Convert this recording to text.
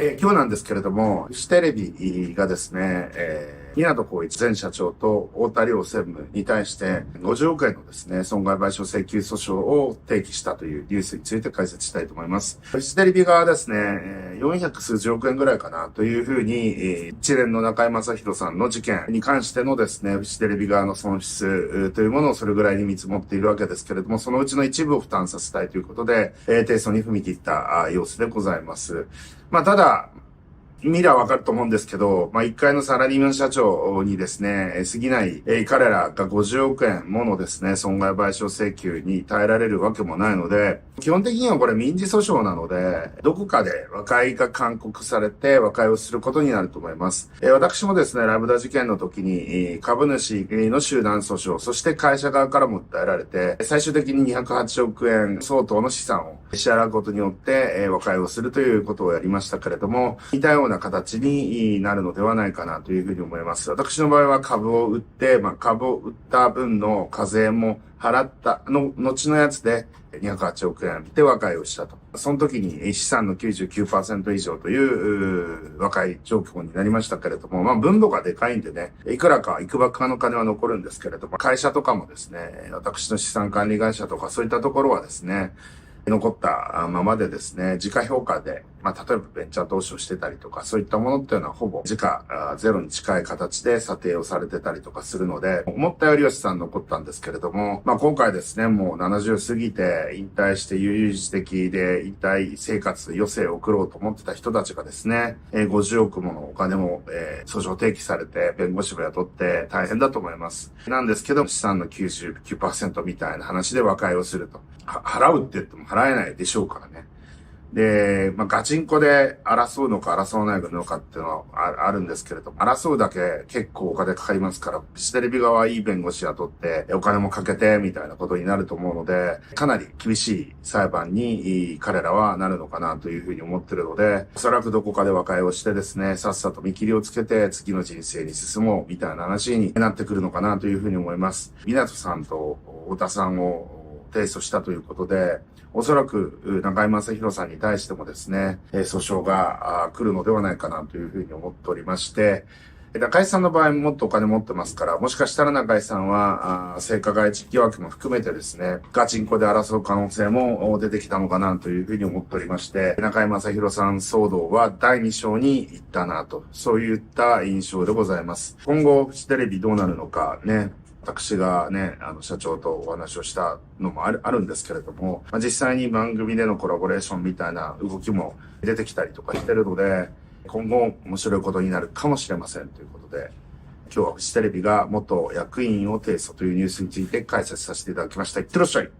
今日なんですけれども、フジテレビがですね、港光一前社長と太田亮専務に対して50億円のですね、損害賠償請求訴訟を提起したというニュースについて解説したいと思います。フジテレビ側はですね、400数十億円ぐらいかなというふうに、一連の中居正広さんの事件に関してのですね、フジテレビ側の損失というものをそれぐらいに見積もっているわけですけれども、そのうちの一部を負担させたいということで、提訴に踏み切った様子でございます。ただ、見りゃわかると思うんですけど、一階のサラリーマン社長にですね、過ぎない、彼らが50億円ものですね、損害賠償請求に耐えられるわけもないので、基本的にはこれ民事訴訟なので、どこかで和解が勧告されて和解をすることになると思います。私もですね、ラブダ事件の時に、株主の集団訴訟、そして会社側からも訴えられて、最終的に208億円相当の資産を支払うことによって、和解をするということをやりましたけれども、似たような形になるのではないかなというふうに思います。私の場合は株を売って、株を売った分の課税も払ったの後のやつで208億円で和解をしたと。その時に資産の 99% 以上という和解状況になりましたけれども、分母がでかいんでね、いくらか、いくばくかの金は残るんですけれども、会社とかもですね、私の資産管理会社とかそういったところはですね、残ったままでですね、時価評価で、例えばベンチャー投資をしてたりとか、そういったものっていうのはほぼ時価ゼロに近い形で査定をされてたりとかするので、思ったよりは資産残ったんですけれども、今回ですね、もう70過ぎて引退して悠々自適で引退生活、余生を送ろうと思ってた人たちがですね、50億ものお金も、訴訟提起されて、弁護士を雇って大変だと思います。なんですけど、資産の 99% みたいな話で和解をすると。払うって言っても払えないでしょうからね。で、ガチンコで争うのか争わないのかっていうのはあるんですけれども、争うだけ結構お金かかりますから、フジテレビ側はいい弁護士雇って、お金もかけて、みたいなことになると思うので、かなり厳しい裁判に彼らはなるのかなというふうに思ってるので、おそらくどこかで和解をしてですね、さっさと見切りをつけて次の人生に進もう、みたいな話になってくるのかなというふうに思います。港さんと太田さんを提訴したということで、おそらく中居正広さんに対してもですね、訴訟が来るのではないかなというふうに思っておりまして、中居さんの場合もっとお金持ってますから、もしかしたら中居さんは、性加害疑惑も含めてですね、ガチンコで争う可能性も出てきたのかなというふうに思っておりまして、中居正広さん騒動は第2章に行ったなと、そういった印象でございます。今後、フジテレビどうなるのかね、私がね、社長とお話をしたのもあるんですけれども、実際に番組でのコラボレーションみたいな動きも出てきたりとかしてるので、今後面白いことになるかもしれませんということで、今日はフジテレビが元役員を提訴というニュースについて解説させていただきました。いってらっしゃい。